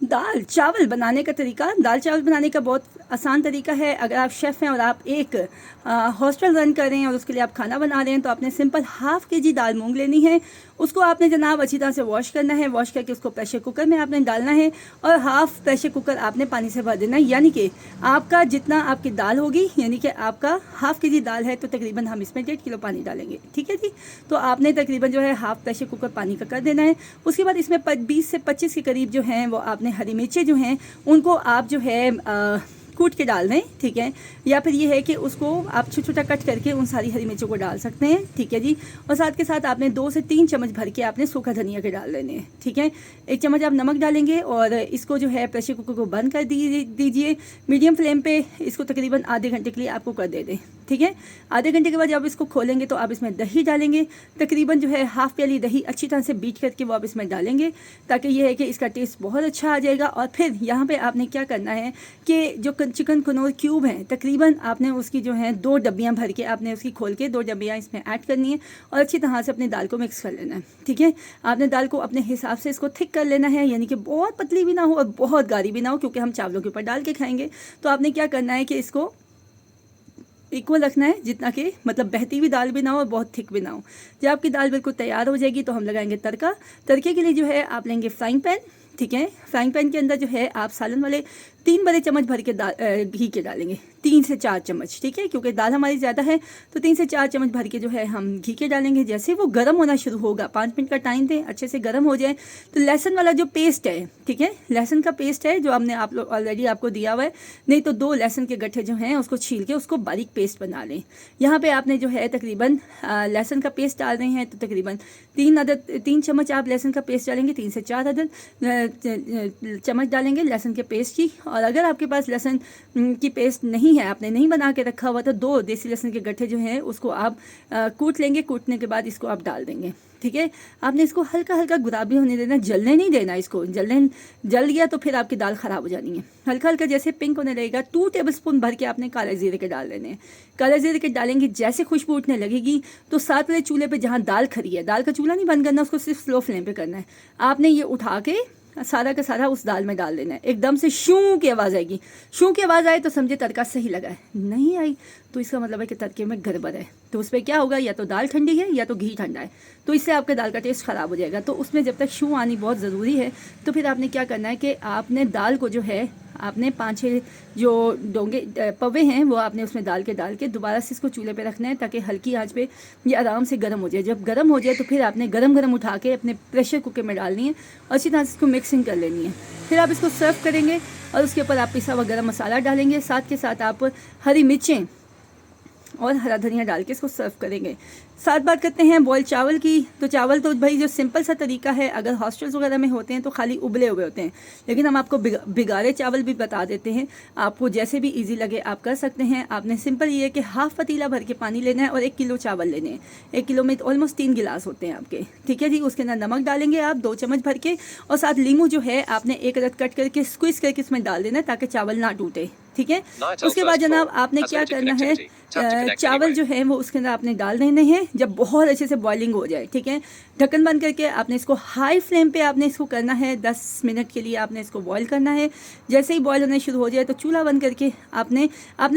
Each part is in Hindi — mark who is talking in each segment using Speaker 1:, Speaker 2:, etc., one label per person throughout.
Speaker 1: दाल चावल बनाने का तरीका। दाल चावल बनाने का बहुत आसान तरीका है। अगर आप शेफ़ हैं और आप एक हॉस्टल रन कर रहे हैं और उसके लिए आप खाना बना रहे हैं, तो आपने सिंपल हाफ़ केजी दाल मूंग लेनी है। उसको आपने जनाब अच्छी तरह से वॉश करना है। वॉश करके उसको प्रेशर कुकर में आपने डालना है और हाफ़ प्रेशर कुकर आपने पानी से भर देना है। यानी कि आपका जितना आपकी दाल होगी, यानी कि आपका हाफ़ केजी दाल है तो तकरीबन हम इसमें 1.5 किलो पानी डालेंगे। ठीक है जी। तो आपने तकरीबन जो है हाफ़ प्रेशर कुकर पानी का कर देना है। उसके बाद इसमें 20 से 25 के करीब जो हैं वो आपने हरी मिर्चें जो हैं उनको आप जो है कूट के डाल दें। ठीक है। या फिर ये है कि उसको आप छोटा छोटा कट करके उन सारी हरी मिर्चों को डाल सकते हैं। ठीक है जी। और साथ के साथ आपने 2 से 3 चम्मच भर के आपने सूखा धनिया के डाल देने हैं। ठीक है। 1 चम्मच आप नमक डालेंगे और इसको जो है प्रेशर कुकर को बंद कर दीजिए। मीडियम फ्लेम पे इसको तकरीबन आधे घंटे के लिए आपको कर दे दें। ठीक है। आधे घंटे के बाद जब इसको खोलेंगे तो आप इसमें दही डालेंगे। तकरीबन जो है हाफ़ प्याली दही अच्छी तरह से बीट करके वो आप इसमें डालेंगे, ताकि ये है कि इसका टेस्ट बहुत अच्छा आ जाएगा। और फिर यहाँ पे आपने क्या करना है कि जो चिकन कनौर क्यूब हैं, तकरीबन आपने उसकी जो है 2 डब्बियाँ भर के आपने उसकी खोल के 2 डब्बियाँ इसमें ऐड करनी है और अच्छी तरह से अपनी दाल को मिक्स कर लेना है। ठीक है। आपने दाल को अपने हिसाब से इसको थिक कर लेना है, यानी कि बहुत पतली भी ना हो और बहुत गाढ़ी भी ना हो, क्योंकि हम चावलों के ऊपर डाल के खाएंगे। तो आपने क्या करना है कि इसको इक्वल रखना है, जितना कि मतलब बहती हुई दाल भी ना हो और बहुत थिक भी ना हो। जब आपकी दाल बिल्कुल तैयार हो जाएगी तो हम लगाएंगे तड़का। तड़के के लिए जो है आप लेंगे फ्राइंग पैन। ठीक है। फ्राइंग पैन के अंदर जो है आप सालन वाले 3 बड़े चम्मच भर के घी के डालेंगे, 3 से 4 चम्मच। ठीक है। क्योंकि दाल हमारी ज़्यादा है तो 3 से 4 चम्मच भर के जो है हम घी के डालेंगे। जैसे वो गर्म होना शुरू होगा, 5 मिनट का टाइम दें, अच्छे से गर्म हो जाए तो लहसुन वाला जो पेस्ट है, ठीक है, लहसुन का पेस्ट है जो हमने आप लोग ऑलरेडी आपको दिया हुआ है, नहीं तो 2 लहसुन के गट्ठे जो हैं उसको छील के उसको बारीक पेस्ट बना लें। यहाँ पे आपने जो है तकरीबन लहसुन का पेस्ट डाल रहे हैं तो तकरीबन 3 चम्मच आप लहसुन का पेस्ट डालेंगे, 3 से 4 चम्मच डालेंगे लहसुन के पेस्ट की। और अगर आपके पास लहसुन की पेस्ट नहीं है, आपने नहीं बना के रखा हुआ, तो 2 देसी लहसुन के गट्ठे जो हैं उसको आप कूट लेंगे। कूटने के बाद इसको आप डाल देंगे। ठीक है। आपने इसको हल्का हल्का गुलाबी होने देना, जलने नहीं देना इसको। जल गया तो फिर आपकी दाल ख़राब हो जानी है। हल्का हल्का जैसे पिंक होने लगेगा, 2 टेबलस्पून भर के आपने काले जीरे के डाल देने हैं। काले जीरे के डालेंगे, जैसे खुशबू उठने लगेगी तो साथ वाले चूल्हे पे जहाँ दाल खड़ी है, दाल का चूल्हा नहीं बंद करना, उसको सिर्फ स्लो फ्लेम पे करना है। आपने ये उठा के सारा का सारा उस दाल में डाल देना है। एकदम से शू की आवाज़ आएगी। शू की आवाज़ आए तो समझे तड़का सही लगा है, नहीं आई तो इसका मतलब है कि तड़के में गड़बड़ है। तो उस पर क्या होगा, या तो दाल ठंडी है या तो घी ठंडा है, तो इससे आपके दाल का टेस्ट ख़राब हो जाएगा। तो उसमें जब तक शू आनी बहुत ज़रूरी है, तो फिर आपने क्या करना है कि आपने दाल को जो है आपने 5-6 जो डोंगे पवे हैं वो आपने उसमें डाल के दोबारा से इसको चूल्हे पे रखना है, ताकि हल्की आंच पे ये आराम से गर्म हो जाए। जब गर्म हो जाए तो फिर आपने गरम गरम उठा के अपने प्रेशर कुकर में डालनी है और अच्छी तरह से इसको मिक्सिंग कर लेनी है। फिर आप इसको सर्व करेंगे और उसके ऊपर आप पिसा हुआ गरम मसाला डालेंगे, साथ के साथ आप हरी मिर्चें और हरा धनिया डाल के इसको सर्व करेंगे। साथ बात करते हैं बॉयल चावल की। तो चावल तो भाई जो सिंपल सा तरीका है, अगर हॉस्टल्स वगैरह में होते हैं तो खाली उबले हुए होते हैं, लेकिन हम आपको बिगाड़े चावल भी बता देते हैं। आपको जैसे भी इजी लगे आप कर सकते हैं। आपने सिंपल ये है कि हाफ़ पतीला भर के पानी लेना है और 1 किलो चावल लेने हैं। 1 किलो में ऑलमोस्ट 3 गिलास होते हैं आपके। ठीक है जी। उसके अंदर नमक डालेंगे आप 2 चम्मच भर के, और साथ लीमू जो है आपने 1 अदद कट करके स्क्वीज करके इसमें डाल देना है, ताकि चावल ना टूटे। ठीक है। उसके बाद जनाब आपने क्या करना है, चावल जो है वो उसके अंदर आपने डाल देने हैं जब बहुत अच्छे से बॉइलिंग हो जाए। ठीक है। ढक्कन बंद करके आपने इसको हाई फ्लेम पे आपने इसको करना है, 10 मिनट के लिए आपने इसको बॉईल करना है। जैसे ही बॉईल होना शुरू हो जाए तो चूल्हा बंद करके आपने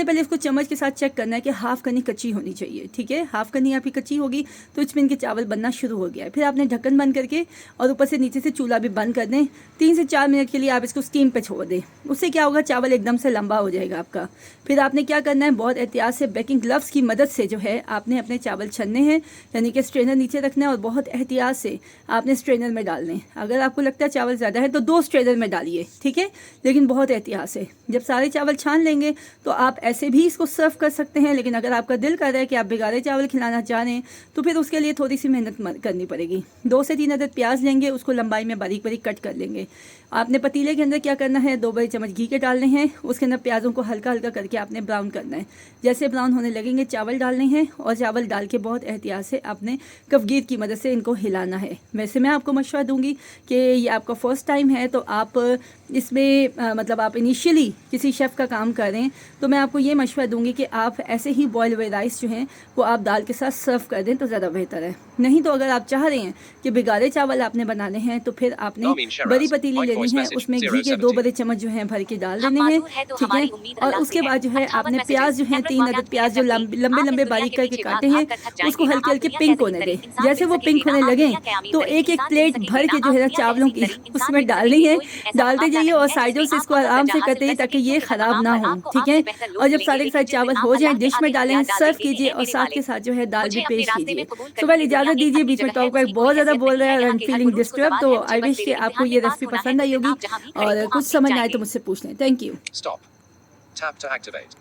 Speaker 1: पहले इसको चम्मच के साथ चेक करना है कि हाफ़ कनी कच्ची होनी चाहिए। ठीक है। हाफ़ कनी आपकी कच्ची होगी तो इसमें इनके चावल बनना शुरू हो गया है। फिर आपने ढक्कन बंद करके और ऊपर से नीचे से चूल्हा भी बंद कर दें। 3 से 4 मिनट के लिए आप इसको स्टीम पे छोड़ दें। उससे क्या होगा, चावल एकदम से लंबा हो जाएगा आपका। फिर आपने क्या करना है, बहुत एहतियात से बेकिंग ग्लव्स की मदद से जो है आपने अपने चावल छनने हैं, यानी कि स्ट्रेनर नीचे रखना है और बहुत एहतियात से आपने स्ट्रेनर में डालने हैं। अगर आपको लगता है चावल ज़्यादा है तो 2 स्ट्रेनर में डालिए। ठीक है। लेकिन बहुत एहतियात से। जब सारे चावल छान लेंगे तो आप ऐसे भी इसको सर्व कर सकते हैं, लेकिन अगर आपका दिल कर रहा है कि आप बिगाड़े चावल खिलाना चाह रहे हैं तो फिर उसके लिए थोड़ी सी मेहनत करनी पड़ेगी। 2 से 3 अदद प्याज लेंगे, उसको लंबाई में बारीक बारीक कट कर लेंगे। आपने पतीले के अंदर क्या करना है, 2 बड़े चम्मच घी के डालने हैं। उसके अंदर प्याज़ों को हल्का हल्का करके आपने ब्राउन करना है। जैसे ब्राउन होने लगेंगे चावल डालने हैं और चावल डाल के बहुत एहतियात से आपने कफगीर की मदद से इनको हिलाना है। वैसे मैं आपको मशवरा दूंगी कि ये आपका फर्स्ट टाइम है तो आप इसमें मतलब आप इनिशियली किसी शेफ़ का काम करें तो मैं आपको ये मशवरा दूंगी कि आप ऐसे ही बॉयल हुए राइस जो हैं वो आप दाल के साथ सर्व कर दें तो ज़्यादा बेहतर है। नहीं तो अगर आप चाह रहे हैं कि बिगाड़े चावल आपने बनाने हैं तो फिर आपने बड़ी पतीली लेनी है, उसमें घी के 2 बड़े चम्मच जो हैं भर के डाल देने हैं, ठीक है। और उसके बाद जो है आपने प्याज जो है 3 अदद प्याज जो लंबे लंबे बारीक करके काटे हैं उसको हल्के हल्के पिंक होने दें। जैसे वो पिंक होने लगे तो एक एक प्लेट भर के जो है चावलों की उसमें डालनी है, डालते जाइए और साइडों से इसको आराम से करते हैं ताकि ये ख़राब ना हो, ठीक है। और जब सारे के सारे चावल हो जाए डिश में डालें, सर्व कीजिए और साथ के साथ जो है दाल भी पेश कीजिए। तो वेल इजाज़त दीजिए, बीच में टॉक बैक बहुत ज़्यादा बोल रहा है और आई एम फीलिंग डिस्टर्ब, तो आई विश कि आपको ये रेसिपी पसंद आई होगी और कुछ समझ ना आए तो मुझसे पूछ लें। Thank you.
Speaker 2: Stop. Tap to activate.